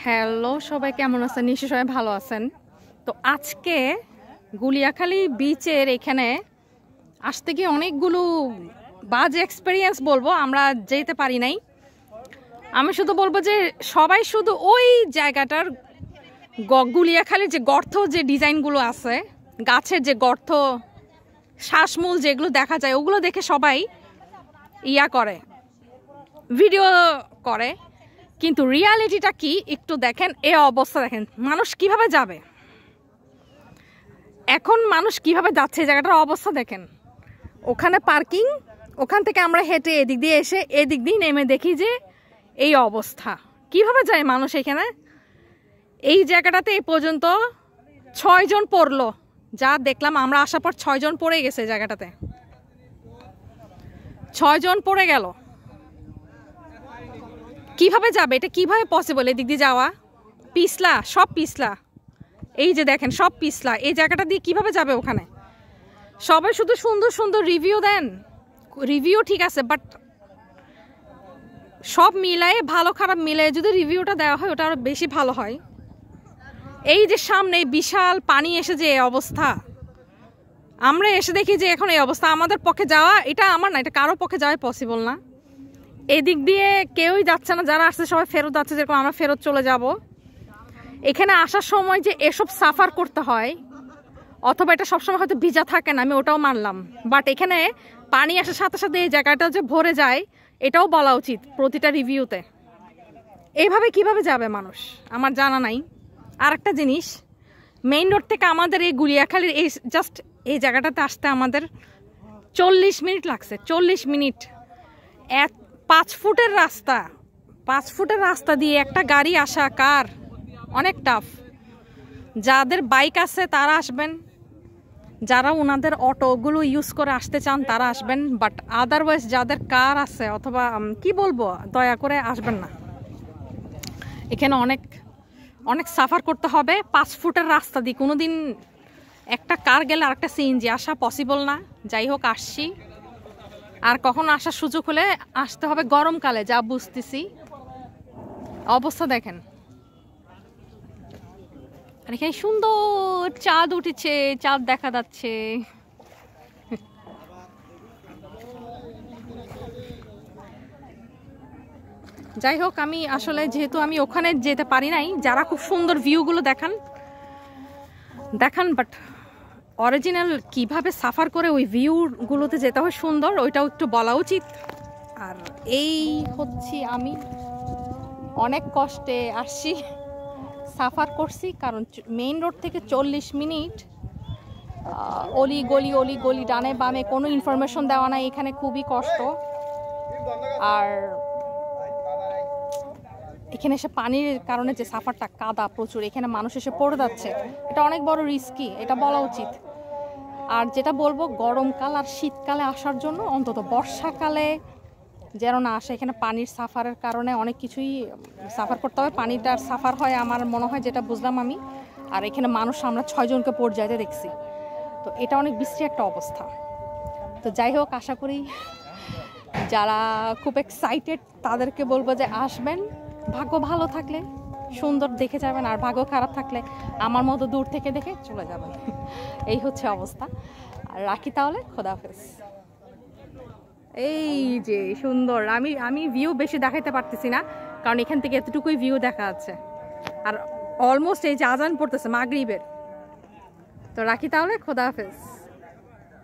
Hello সবাই, কেমন আছেন? নিশ্চয়ই সবাই ভালো আছেন। তো আজকে গুলিয়াখালী বিচের এখানে আসতে গিয়ে অনেকগুলো বাজে এক্সপিরিয়েন্স বলবো। আমরা যেতে পারি নাই। আমি শুধু বলবো যে সবাই শুধু ওই জায়গাটার গুলিয়াখালীর যে গর্ত, যে ডিজাইনগুলো আছে, গাছের যে গর্ত, শ্বাসমূল যেগুলো দেখা যায়, ওগুলো দেখে সবাই করে, ভিডিও করে। কিন্তু রিয়ালিটিটা কি একটু দেখেন। এ অবস্থা দেখেন, মানুষ কিভাবে যাবে, এখন মানুষ কিভাবে যাচ্ছে, জায়গাটার অবস্থা দেখেন। ওখানে পার্কিং, ওখান থেকে আমরা হেঁটে এদিক দিয়ে এসে এদিক দিয়ে নেমে দেখি যে এই অবস্থা। কিভাবে যায় মানুষ এখানে? এই জায়গাটাতে এই পর্যন্ত 6 জন পড়লো, যা দেখলাম আমরা আসার পর 6 জন পড়ে গেছে জায়গাটাতে। 6 জন পড়ে গেল। কিভাবে যাবে? এটা কিভাবে পসিবল? এদিক দিয়ে যাওয়া পিছলা, সব পিছলা। এই যে দেখেন সব পিছলা। এই জায়গাটা দিয়ে কিভাবে যাবে ওখানে? সবাই শুধু সুন্দর সুন্দর রিভিউ দেন, রিভিউ ঠিক আছে, বাট সব মিলায়ে, ভালো খারাপ মিলায়ে যদি রিভিউটা দেওয়া হয় ওটা আরো বেশি ভালো হয়। এই যে সামনে বিশাল পানি এসে যে অবস্থা, আমরা এসে দেখি যে এখন এই অবস্থা। আমাদের পক্ষে যাওয়া, এটা আমার না, এটা কারো পক্ষে যাওয়া পসিবল না। এদিক দিয়ে কেউই যাচ্ছে না, যারা আসছে সবাই ফেরত যাচ্ছে, যেরকম আমরা ফেরত চলে যাব। এখানে আসার সময় যে এসব সাফার করতে হয়, অথবা এটা সবসময় হয়তো ভিজা থাকে না, আমি ওটাও মানলাম, বাট এখানে পানি আসার সাথে সাথে এই জায়গাটা যে ভরে যায় এটাও বলা উচিত প্রতিটা রিভিউতে। এইভাবে কিভাবে যাবে মানুষ আমার জানা নাই। আর একটা জিনিস, মেইন রোড থেকে আমাদের এই গুলিয়াখালীর এই জাস্ট এই জায়গাটাতে আসতে আমাদের 40 মিনিট লাগছে। 40 মিনিট। 5 ফুটের রাস্তা, 5 ফুটের রাস্তা দিয়ে একটা গাড়ি আসা কার অনেক টাফ। যাদের বাইক আছে তারা আসবেন, যারা ওনাদের অটোগুলো ইউজ করে আসতে চান তারা আসবেন, বাট আদারওয়াইজ যাদের কার আছে অথবা কি বলবো, দয়া করে আসবেন না। এখানে অনেক অনেক সাফার করতে হবে 5 ফুটের রাস্তা দিয়ে। কোনোদিন একটা কার গেলে আরেকটা সিএনজি আসা পসিবল না। যাই হোক, আসছি। আর কখনো আসার সুযোগ হলে আসতে হবে গরমকালে, যা বুঝতেছি। অবস্থা দেখেন। আর এখানে সুন্দর চাঁদ উঠেছে, চাঁদ দেখা যাচ্ছে। যাই হোক, আমি আসলে যেহেতু আমি ওখানে যেতে পারি নাই, যারা খুব সুন্দর ভিউগুলো দেখান, বাট অরিজিনাল কিভাবে সাফার করে ওই ভিউগুলোতে যেতে হয় সুন্দর, ওইটাও একটু বলা উচিত। আর এই হচ্ছে আমি অনেক কষ্টে আসছি, সাফার করছি, কারণ মেইন রোড থেকে 40 মিনিট অলি গলি ডানে বামে কোনো ইনফরমেশন দেওয়া নাই। এখানে খুবই কষ্ট। আর এখানে এসে পানির কারণে যে সাফারটা, কাদা প্রচুর, এখানে মানুষ এসে পড়ে যাচ্ছে, এটা অনেক বড় রিস্কি, এটা বলা উচিত। আর যেটা বলবো, গরমকাল আর শীতকালে আসার জন্য, অন্তত বর্ষাকালে যেন না আসে। এখানে পানির সাফারের কারণে অনেক কিছুই সাফার করতে হবে। পানিটার সাফার হয় আমার মনে হয়, যেটা বুঝলাম আমি। আর এখানে মানুষ আমরা 6 জনকে পড়ে যাইতে দেখছি, তো এটা অনেক বিশ্রী একটা অবস্থা। তো যাই হোক, আশা করি যারা খুব এক্সাইটেড তাদেরকে বলবো যে আসবেন। ভাগ্য ভালো থাকলে সুন্দর দেখে যাবেন, আর ভাগ্য খারাপ থাকলে আমার মতো দূর থেকে দেখে চলে যাবেন। এই হচ্ছে অবস্থা। আর রাখি তাহলে, খোদাহাফেজ। এই যে সুন্দর, আমি ভিউ বেশি দেখাইতে পারতেছি না, কারণ এখান থেকে এতটুকুই ভিউ দেখা যাচ্ছে। আর অলমোস্ট এই যে আজান পড়তেছে মাগরিবের। তো রাখি তাহলে, খোদাহাফেজ।